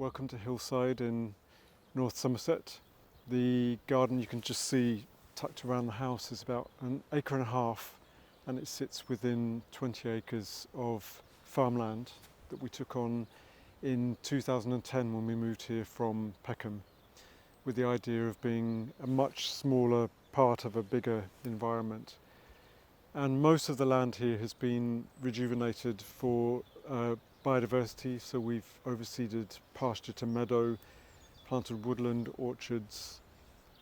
Welcome to Hillside in North Somerset. The garden you can just see tucked around the house is about 1.5 acres, and it sits within 20 acres of farmland that we took on in 2010 when we moved here from Peckham, with the idea of being a much smaller part of a bigger environment. And most of the land here has been rejuvenated for biodiversity, so we've overseeded pasture to meadow, planted woodland, orchards,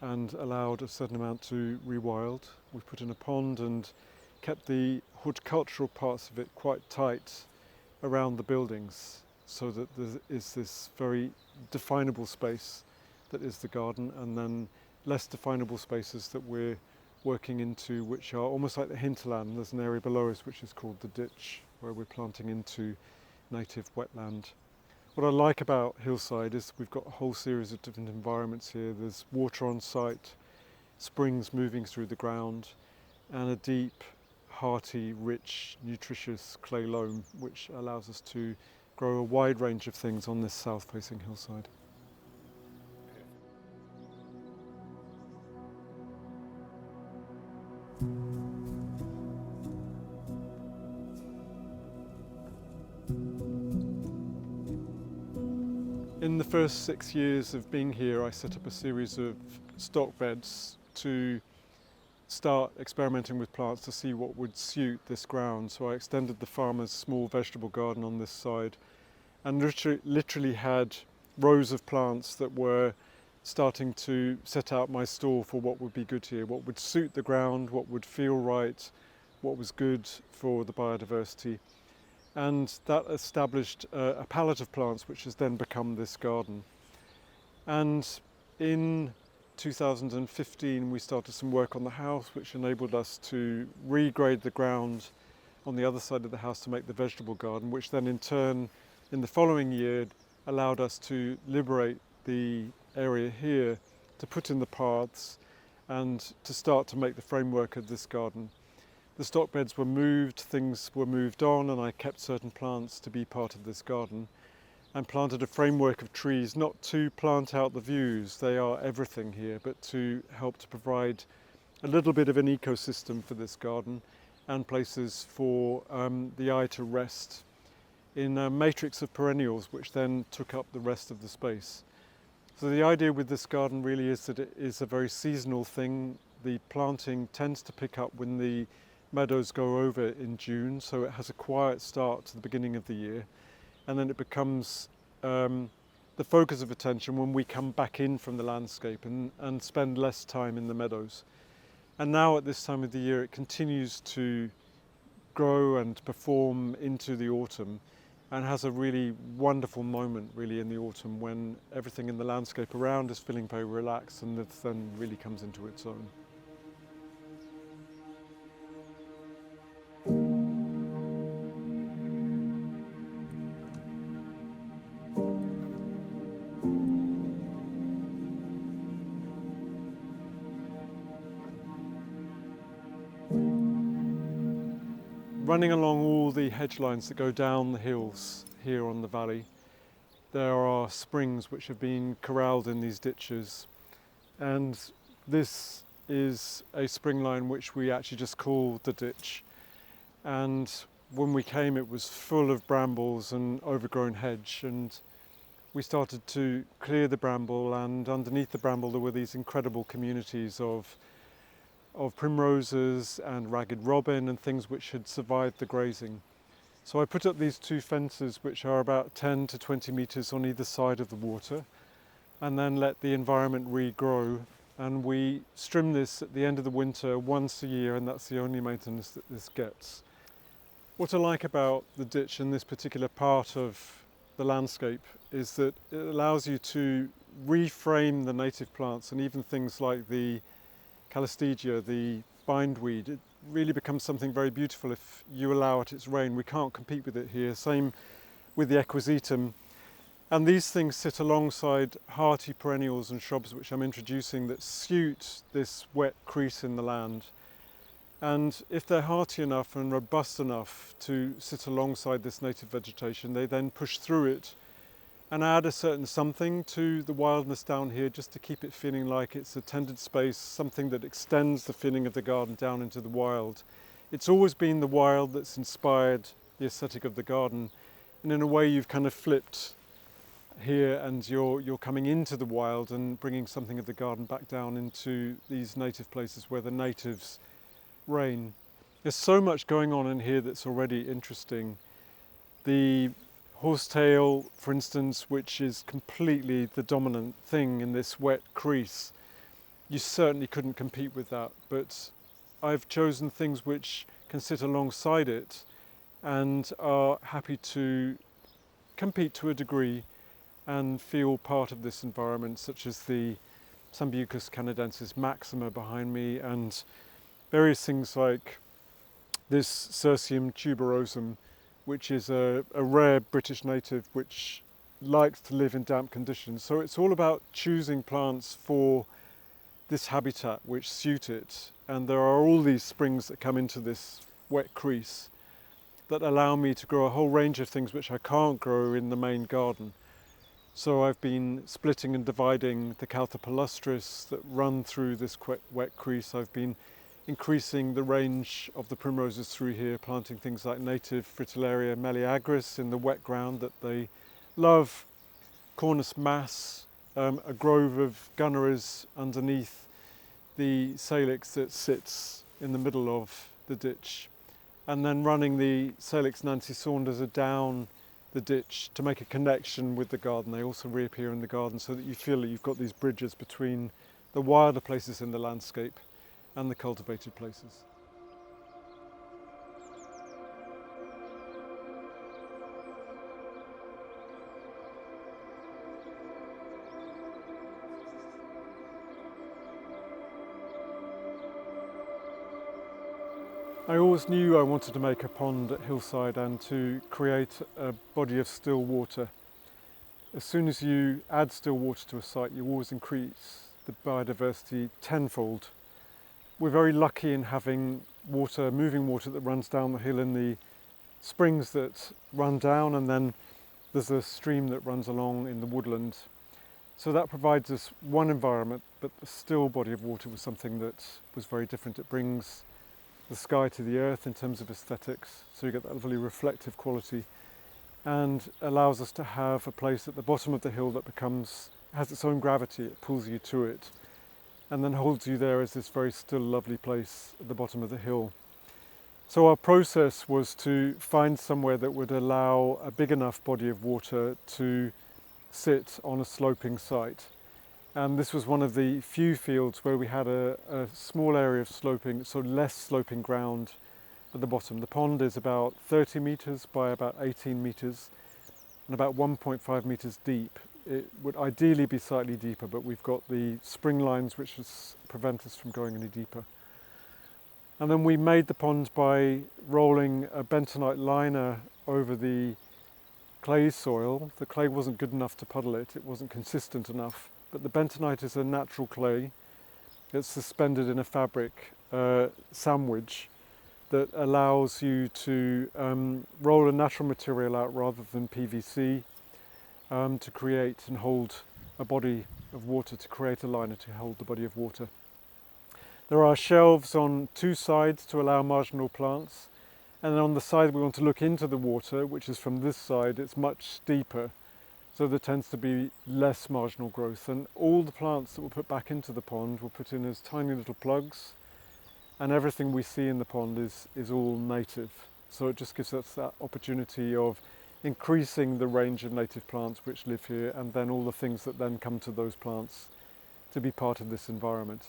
and allowed a certain amount to rewild. We've put in a pond and kept the horticultural parts of it quite tight around the buildings, so that there is this very definable space that is the garden, and then less definable spaces that we're working into, which are almost like the hinterland. There's an area below us which is called the ditch, where we're planting into native wetland. What I like about Hillside is we've got a whole series of different environments here. There's water on site, springs moving through the ground, and a deep, hearty, rich, nutritious clay loam, which allows us to grow a wide range of things on this south-facing hillside. In the first 6 years of being here, I set up a series of stock beds to start experimenting with plants to see what would suit this ground. So I extended the farmer's small vegetable garden on this side, and literally had rows of plants that were starting to set out my stall for what would be good here, what would suit the ground, what would feel right, what was good for the biodiversity. And that established a palette of plants which has then become this garden. And in 2015 we started some work on the house, which enabled us to regrade the ground on the other side of the house to make the vegetable garden, which then in turn in the following year allowed us to liberate the area here to put in the paths and to start to make the framework of this garden. The stock beds were moved, things were moved on, and I kept certain plants to be part of this garden and planted a framework of trees, not to plant out the views, they are everything here, but to help to provide a little bit of an ecosystem for this garden and places for the eye to rest in a matrix of perennials, which then took up the rest of the space. So the idea with this garden really is that it is a very seasonal thing. The planting tends to pick up when the meadows go over in June, so it has a quiet start to the beginning of the year, and then it becomes the focus of attention when we come back in from the landscape and spend less time in the meadows. And now at this time of the year it continues to grow and perform into the autumn, and has a really wonderful moment really in the autumn when everything in the landscape around is feeling very relaxed, and it then really comes into its own. Running along all the hedge lines that go down the hills here on the valley, there are springs which have been corralled in these ditches, and this is a spring line which we actually just call the ditch. And when we came it was full of brambles and overgrown hedge, and we started to clear the bramble, and underneath the bramble there were these incredible communities of primroses and ragged robin and things which had survived the grazing. So I put up these two fences which are about 10 to 20 metres on either side of the water, and then let the environment regrow, and we trim this at the end of the winter once a year, and that's the only maintenance that this gets. What I like about the ditch in this particular part of the landscape is that it allows you to reframe the native plants, and even things like the Calistegia, the bindweed. It really becomes something very beautiful if you allow it its reign. We can't compete with it here. Same with the equisetum. And these things sit alongside hardy perennials and shrubs which I'm introducing that suit this wet crease in the land. And if they're hearty enough and robust enough to sit alongside this native vegetation, they then push through it and add a certain something to the wildness down here, just to keep it feeling like it's a tended space, something that extends the feeling of the garden down into the wild. It's always been the wild that's inspired the aesthetic of the garden, and in a way you've kind of flipped here, and you're coming into the wild and bringing something of the garden back down into these native places where the natives reign. There's so much going on in here that's already interesting. The horsetail, for instance, which is completely the dominant thing in this wet crease, you certainly couldn't compete with that, but I've chosen things which can sit alongside it and are happy to compete to a degree and feel part of this environment, such as the Sambucus canadensis maxima behind me, and various things like this Cirsium tuberosum, which is a rare British native which likes to live in damp conditions. So it's all about choosing plants for this habitat which suit it. And there are all these springs that come into this wet crease that allow me to grow a whole range of things which I can't grow in the main garden. So I've been splitting and dividing the Calthopalustris that run through this wet crease. I've been increasing the range of the primroses through here, planting things like native Fritillaria meleagris in the wet ground that they love, Cornus mass, a grove of gunneras underneath the salix that sits in the middle of the ditch, and then running the Salix Nancy Saundersa down the ditch to make a connection with the garden. They also reappear in the garden so that you feel that you've got these bridges between the wilder places in the landscape and the cultivated places. I always knew I wanted to make a pond at Hillside and to create a body of still water. As soon as you add still water to a site, you always increase the biodiversity tenfold. We're very lucky in having water, moving water that runs down the hill in the springs that run down, and then there's a stream that runs along in the woodland. So that provides us one environment, but the still body of water was something that was very different. It brings the sky to the earth in terms of aesthetics, so you get that lovely reflective quality, and allows us to have a place at the bottom of the hill that has its own gravity. It pulls you to it and then holds you there as this very still lovely place at the bottom of the hill. So our process was to find somewhere that would allow a big enough body of water to sit on a sloping site. And this was one of the few fields where we had a small area of sloping, so less sloping ground at the bottom. The pond is about 30 metres by about 18 metres and about 1.5 metres deep. It would ideally be slightly deeper, but we've got the spring lines which prevent us from going any deeper. And then we made the pond by rolling a bentonite liner over the clay soil. The clay wasn't good enough to puddle it, it wasn't consistent enough. But the bentonite is a natural clay. It's suspended in a fabric sandwich that allows you to roll a natural material out rather than PVC to create and hold a body of water, to create a liner to hold the body of water. There are shelves on two sides to allow marginal plants, and then on the side we want to look into the water, which is from this side. It's much steeper, so there tends to be less marginal growth, and all the plants that we'll put back into the pond we'll put in as tiny little plugs, and everything we see in the pond is all native. So it just gives us that opportunity of increasing the range of native plants which live here, and then all the things that then come to those plants to be part of this environment.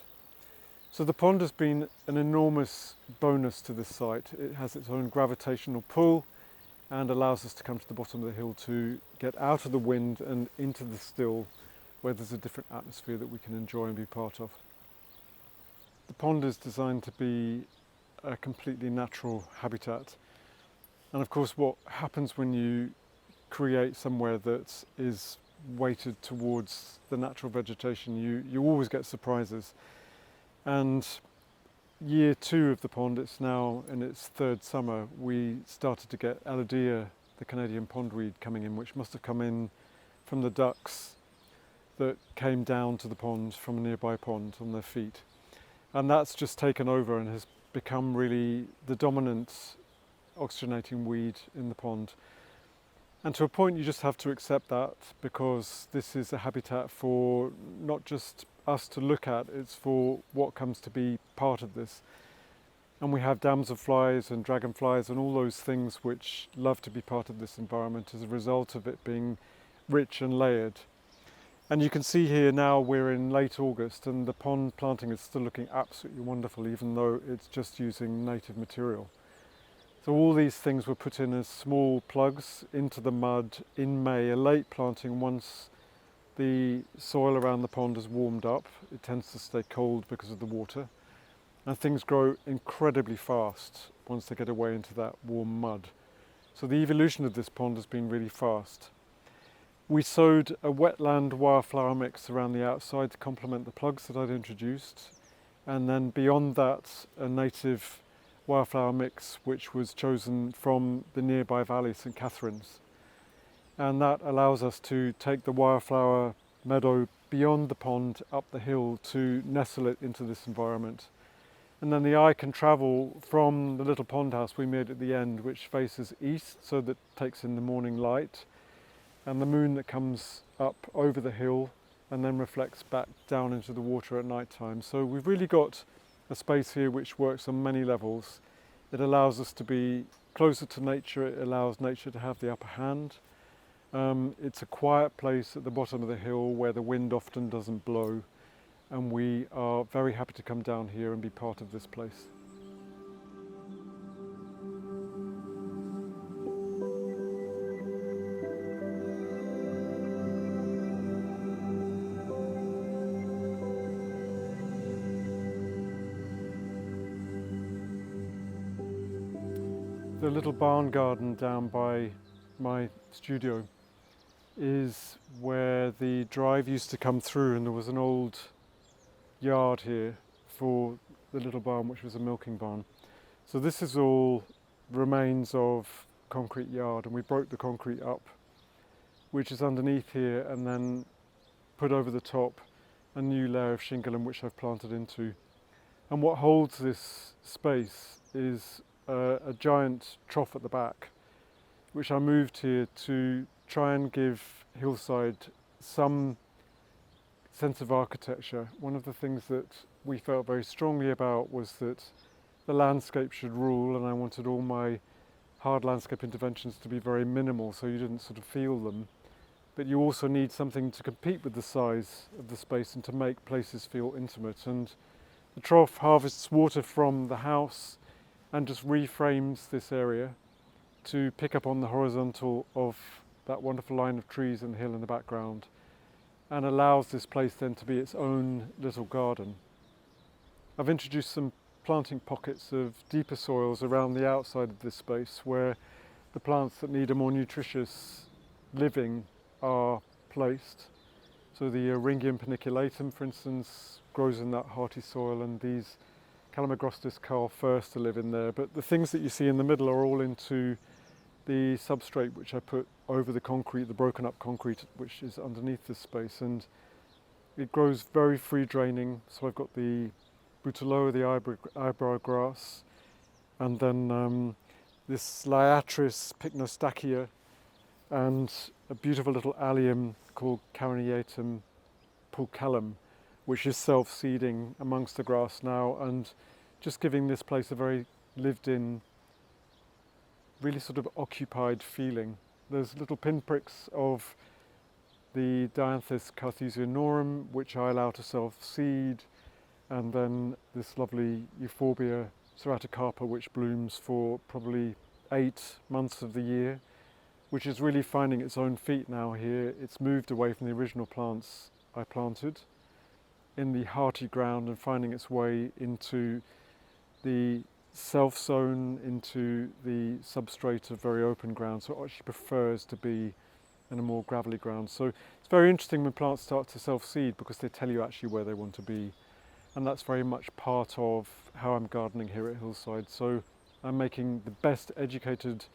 So the pond has been an enormous bonus to this site. It has its own gravitational pull and allows us to come to the bottom of the hill to get out of the wind and into the still, where there's a different atmosphere that we can enjoy and be part of. The pond is designed to be a completely natural habitat. And of course what happens when you create somewhere that is weighted towards the natural vegetation, you always get surprises. And year 2 of the pond, it's now in its 3rd summer, we started to get Elodea, the Canadian pondweed, coming in, which must have come in from the ducks that came down to the pond from a nearby pond on their feet. And that's just taken over and has become really the dominant oxygenating weed in the pond. And to a point you just have to accept that, because this is a habitat for not just us to look at, it's for what comes to be part of this. And we have damselflies and dragonflies and all those things which love to be part of this environment as a result of it being rich and layered. And you can see here now we're in late August and the pond planting is still looking absolutely wonderful, even though it's just using native material. So all these things were put in as small plugs into the mud in May, a late planting once the soil around the pond has warmed up. It tends to stay cold because of the water. And things grow incredibly fast once they get away into that warm mud. So the evolution of this pond has been really fast. We sowed a wetland wildflower mix around the outside to complement the plugs that I'd introduced. And then beyond that, a native wildflower mix which was chosen from the nearby valley, St Catherine's. And that allows us to take the wildflower meadow beyond the pond up the hill to nestle it into this environment. And then the eye can travel from the little pond house we made at the end, which faces east, so that takes in the morning light, and the moon that comes up over the hill and then reflects back down into the water at night time. So we've really got a space here which works on many levels. It allows us to be closer to nature, it allows nature to have the upper hand. It's a quiet place at the bottom of the hill where the wind often doesn't blow. And we are very happy to come down here and be part of this place. The little barn garden down by my studio is where the drive used to come through, and there was an old yard here for the little barn, which was a milking barn. So this is all remains of concrete yard, and we broke the concrete up, which is underneath here, and then put over the top a new layer of shingle, in which I've planted into. And what holds this space is a giant trough at the back, which I moved here to try and give Hillside some sense of architecture. One of the things that we felt very strongly about was that the landscape should rule, and I wanted all my hard landscape interventions to be very minimal, so you didn't sort of feel them. But you also need something to compete with the size of the space and to make places feel intimate. And the trough harvests water from the house and just reframes this area to pick up on the horizontal of that wonderful line of trees and the hill in the background, and allows this place then to be its own little garden. I've introduced some planting pockets of deeper soils around the outside of this space where the plants that need a more nutritious living are placed. So the Eryngium paniculatum, for instance, grows in that hearty soil, and these Calamagrostis carl first to live in there. But the things that you see in the middle are all into the substrate which I put over the concrete, the broken up concrete which is underneath this space, and it grows very free draining. So I've got the Butaloa, the eyebrow grass, and then this Liatris pycnostachya, and a beautiful little allium called Carinatum pulchellum, which is self-seeding amongst the grass now, and just giving this place a very lived-in, really sort of occupied feeling. There's little pinpricks of the Dianthus carthusianorum, which I allow to self-seed, and then this lovely Euphorbia ceratocarpa, which blooms for probably 8 months of the year, which is really finding its own feet now here. It's moved away from the original plants I planted in the hearty ground and finding its way into the self-sown, into the substrate of very open ground. So it actually prefers to be in a more gravelly ground. So it's very interesting when plants start to self-seed, because they tell you actually where they want to be. And that's very much part of how I'm gardening here at Hillside. So I'm making the best educated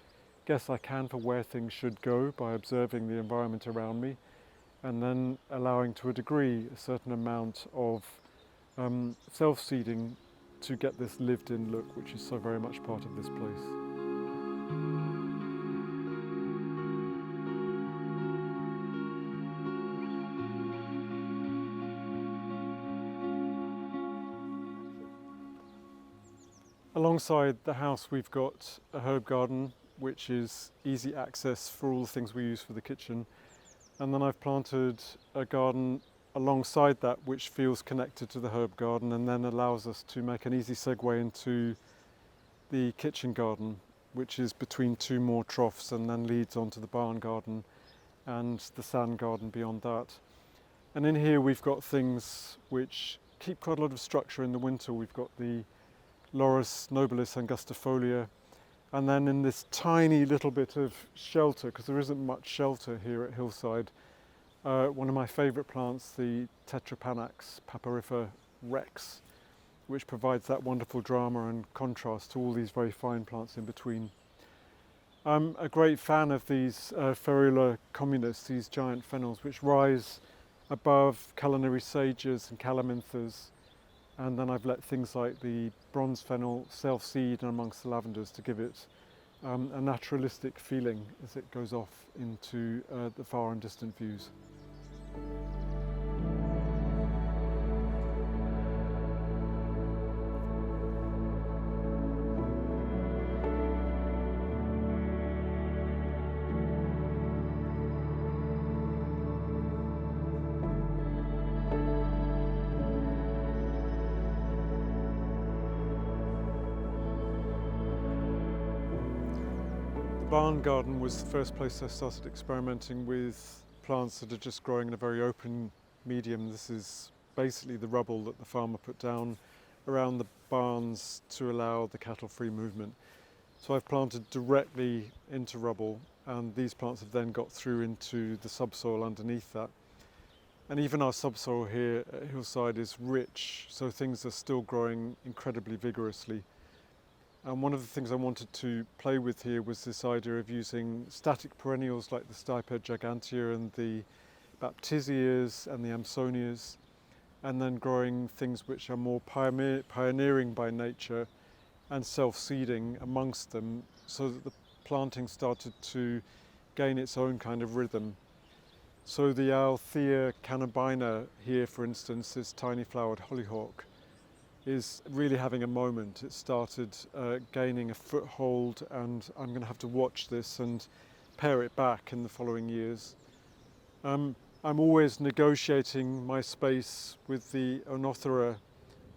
guess I can for where things should go by observing the environment around me, and then allowing to a degree a certain amount of self-seeding to get this lived-in look, which is so very much part of this place. Alongside the house we've got a herb garden, which is easy access for all the things we use for the kitchen. And then I've planted a garden alongside that which feels connected to the herb garden and then allows us to make an easy segue into the kitchen garden, which is between two more troughs and then leads onto the barn garden and the sand garden beyond that. And in here we've got things which keep quite a lot of structure in the winter. We've got the Laurus nobilis angustifolia, and then in this tiny little bit of shelter, because there isn't much shelter here at Hillside, one of my favourite plants, the Tetrapanax papyrifer rex, which provides that wonderful drama and contrast to all these very fine plants in between. I'm a great fan of these Ferula communis, these giant fennels, which rise above culinary sages and calaminthas. And then I've let things like the bronze fennel self-seed amongst the lavenders to give it a naturalistic feeling as it goes off into the far and distant views. The barn garden was the first place I started experimenting with plants that are just growing in a very open medium. This is basically the rubble that the farmer put down around the barns to allow the cattle-free movement. So I've planted directly into rubble, and these plants have then got through into the subsoil underneath that. And even our subsoil here at Hillside is rich, so things are still growing incredibly vigorously. And one of the things I wanted to play with here was this idea of using static perennials like the Stiped gigantea and the baptisias and the amsonias, and then growing things which are more pioneering by nature and self-seeding amongst them, so that the planting started to gain its own kind of rhythm. So the Althea cannabina here, for instance, this tiny flowered hollyhock, is really having a moment. It started gaining a foothold, and I'm going to have to watch this and pare it back in the following years. I'm always negotiating my space with the Onothera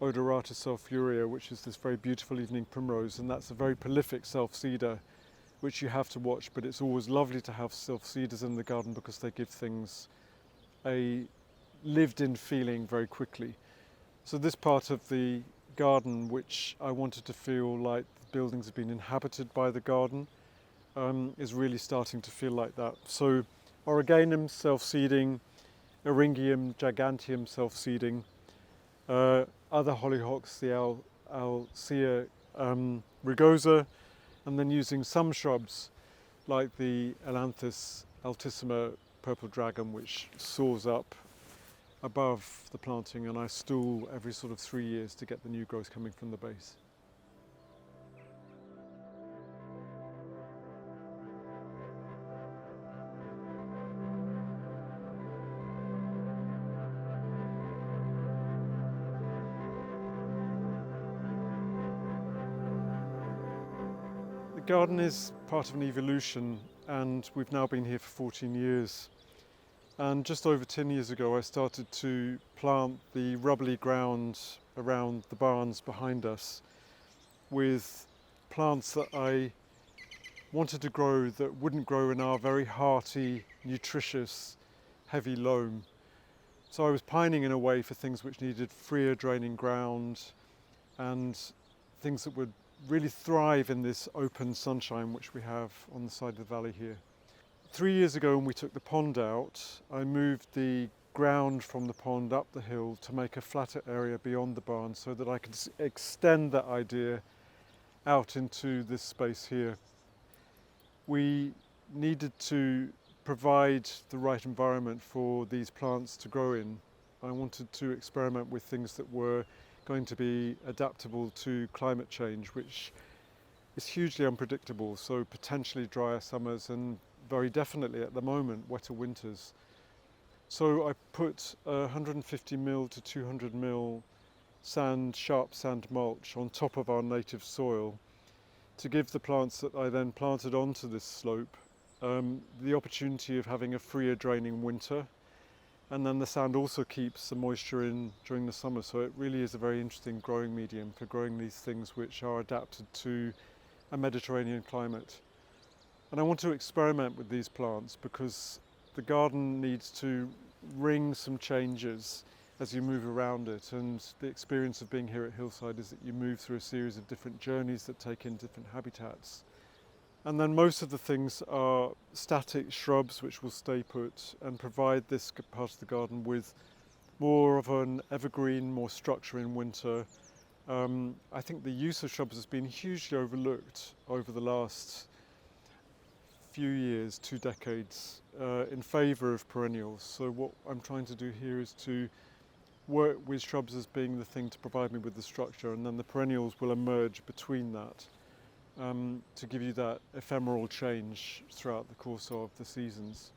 odorata sulfurea, which is this very beautiful evening primrose, and that's a very prolific self-seeder which you have to watch, but it's always lovely to have self-seeders in the garden because they give things a lived-in feeling very quickly. So this part of the garden, which I wanted to feel like the buildings have been inhabited by the garden, is really starting to feel like that. So Origanum self-seeding, Eryngium giganteum self-seeding, other hollyhocks, the Alcea rugosa, and then using some shrubs like the Ailanthus altissima purple dragon, which soars up above the planting, and I stool every sort of 3 years to get the new growth coming from the base. The garden is part of an evolution, and we've now been here for 14 years. And just over 10 years ago, I started to plant the rubbly ground around the barns behind us with plants that I wanted to grow that wouldn't grow in our very hearty, nutritious, heavy loam. So I was pining in a way for things which needed freer draining ground and things that would really thrive in this open sunshine which we have on the side of the valley here. 3 years ago, when we took the pond out, I moved the ground from the pond up the hill to make a flatter area beyond the barn so that I could extend that idea out into this space here. We needed to provide the right environment for these plants to grow in, I wanted to experiment with things that were going to be adaptable to climate change, which is hugely unpredictable, so potentially drier summers and very definitely at the moment wetter winters. So I put 150 mil to 200 mil sharp sand mulch on top of our native soil to give the plants that I then planted onto this slope the opportunity of having a freer draining winter, and then the sand also keeps the moisture in during the summer, so it really is a very interesting growing medium for growing these things which are adapted to a Mediterranean climate. And I want to experiment with these plants because the garden needs to ring some changes as you move around it, and the experience of being here at Hillside is that you move through a series of different journeys that take in different habitats. And then most of the things are static shrubs which will stay put and provide this part of the garden with more of an evergreen, more structure in winter. I think the use of shrubs has been hugely overlooked over the last few years, 2 decades, in favour of perennials. So what I'm trying to do here is to work with shrubs as being the thing to provide me with the structure, and then the perennials will emerge between that to give you that ephemeral change throughout the course of the seasons.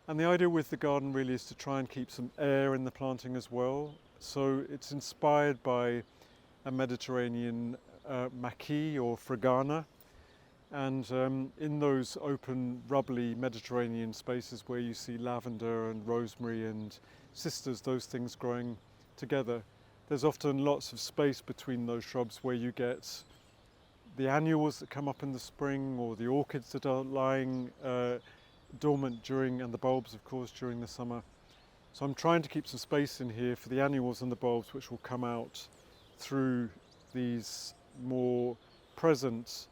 And the idea with the garden really is to try and keep some air in the planting as well. So it's inspired by a Mediterranean maquis or fragana. And in those open, rubbly Mediterranean spaces where you see lavender and rosemary and cistus, those things growing together, there's often lots of space between those shrubs where you get the annuals that come up in the spring, or the orchids that are lying dormant during, and the bulbs of course, during the summer. So I'm trying to keep some space in here for the annuals and the bulbs, which will come out through these more present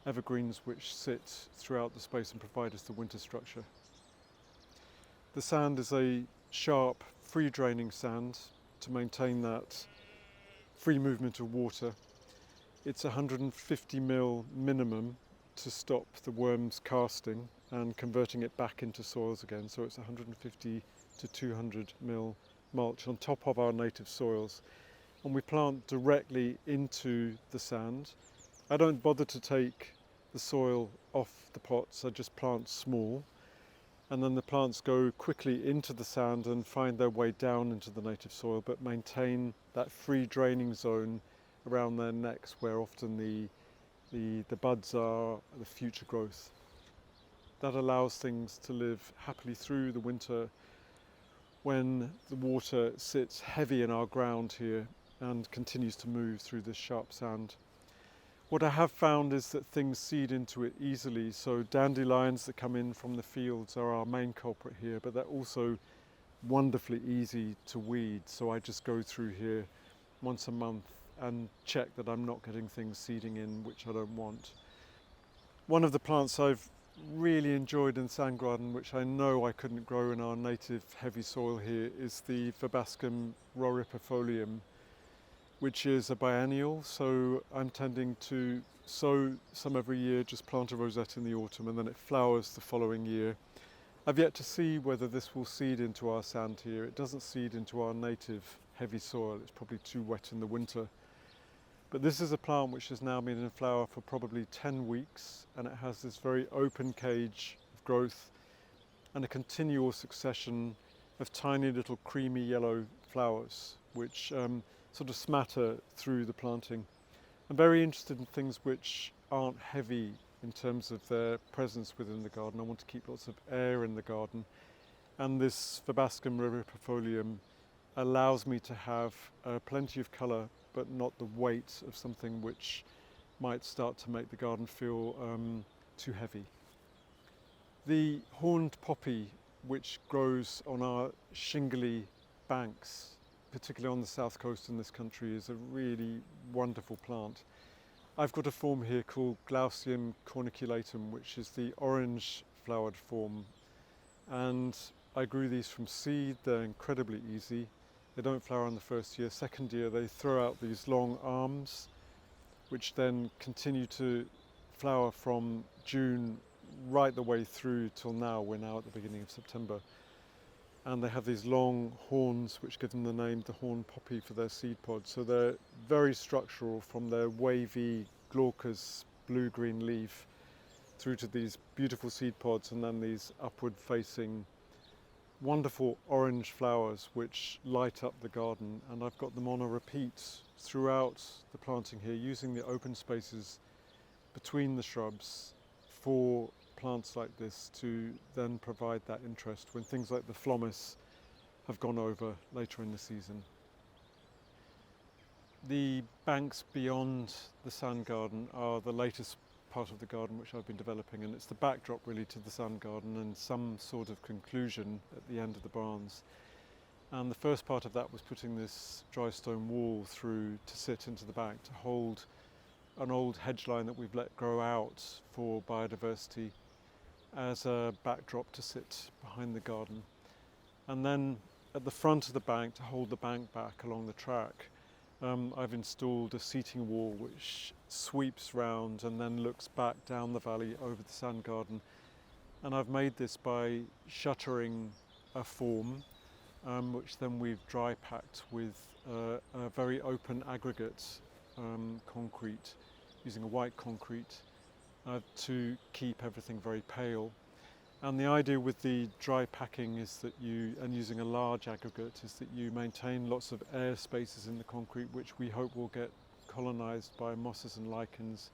evergreens which sit throughout the space and provide us the winter structure. The sand is a sharp, free draining sand to maintain that free movement of water. It's 150 mil minimum to stop the worms casting and converting it back into soils again. So it's 150 to 200 mil mulch on top of our native soils. And we plant directly into the sand. I don't bother to take the soil off the pots, I just plant small. And then the plants go quickly into the sand and find their way down into the native soil, but maintain that free draining zone around their necks where often the buds are, the future growth. That allows things to live happily through the winter when the water sits heavy in our ground here and continues to move through this sharp sand. What I have found is that things seed into it easily, so dandelions that come in from the fields are our main culprit here, but they're also wonderfully easy to weed, so I just go through here once a month and check that I'm not getting things seeding in which I don't want. One of the plants I've really enjoyed in sand garden, which I know I couldn't grow in our native heavy soil here, is the Verbascum roripifolium, which is a biennial, so I'm tending to sow some every year, just plant a rosette in the autumn, and then it flowers the following year. I've yet to see whether this will seed into our sand here. It doesn't seed into our native heavy soil, it's probably too wet in the winter. But this is a plant which has now been in flower for probably 10 weeks, and it has this very open cage of growth and a continual succession of tiny little creamy yellow flowers, which sort of smatter through the planting. I'm very interested in things which aren't heavy in terms of their presence within the garden. I want to keep lots of air in the garden, and this Verbascum roripifolium allows me to have plenty of colour, but not the weight of something which might start to make the garden feel too heavy. The horned poppy, which grows on our shingly banks, particularly on the south coast in this country, is a really wonderful plant. I've got a form here called Glaucium corniculatum, which is the orange flowered form, and I grew these from seed. They're incredibly easy. They don't flower in the first year. Second year they throw out these long arms which then continue to flower from June right the way through till now. We're now at the beginning of September. And they have these long horns which give them the name the horn poppy for their seed pods. So they're very structural, from their wavy glaucous blue-green leaf through to these beautiful seed pods, and then these upward facing wonderful orange flowers which light up the garden. And I've got them on a repeat throughout the planting here, using the open spaces between the shrubs for plants like this to then provide that interest when things like the phlomis have gone over later in the season. The banks beyond the sand garden are the latest part of the garden which I've been developing, and it's the backdrop really to the sand garden and some sort of conclusion at the end of the barns. And the first part of that was putting this dry stone wall through to sit into the back to hold an old hedge line that we've let grow out for biodiversity as a backdrop to sit behind the garden. And then at the front of the bank, to hold the bank back along the track, I've installed a seating wall which sweeps round and then looks back down the valley over the sand garden. And I've made this by shuttering a form which then we've dry packed with a very open aggregate concrete, using a white concrete to keep everything very pale. And the idea with the dry packing is that using a large aggregate, is that you maintain lots of air spaces in the concrete, which we hope will get colonised by mosses and lichens,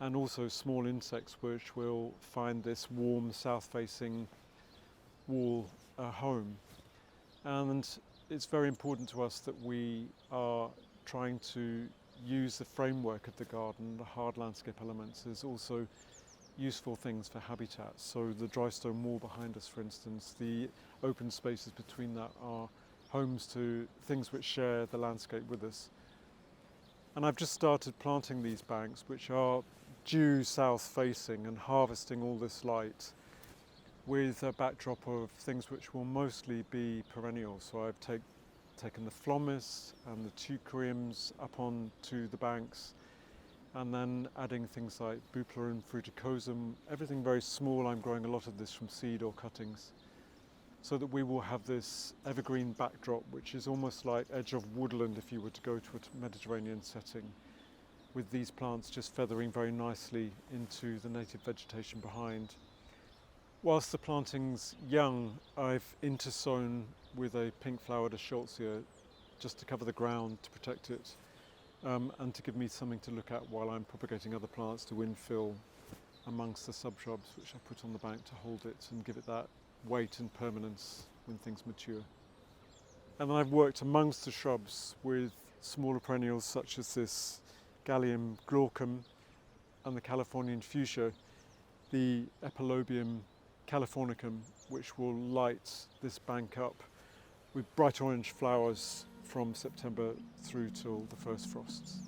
and also small insects which will find this warm south-facing wall a home. And it's very important to us that we are trying to use the framework of the garden, the hard landscape elements, as also useful things for habitat. So the dry stone wall behind us, for instance, the open spaces between that are homes to things which share the landscape with us. And I've just started planting these banks, which are due south facing and harvesting all this light with a backdrop of things which will mostly be perennial. So I've taken the phlomis and the teucriums up onto the banks, and then adding things like Bupleurum fruticosum, everything very small. I'm growing a lot of this from seed or cuttings, so that we will have this evergreen backdrop, which is almost like edge of woodland if you were to go to a Mediterranean setting, with these plants just feathering very nicely into the native vegetation behind. Whilst the planting's young, I've intersown with a pink-flowered Eschscholzia just to cover the ground, to protect it, and to give me something to look at while I'm propagating other plants to infill amongst the sub-shrubs which I put on the bank to hold it and give it that weight and permanence when things mature. And then I've worked amongst the shrubs with smaller perennials such as this Gallium glaucum and the Californian fuchsia, the Epilobium californicum, which will light this bank up with bright orange flowers from September through till the first frosts.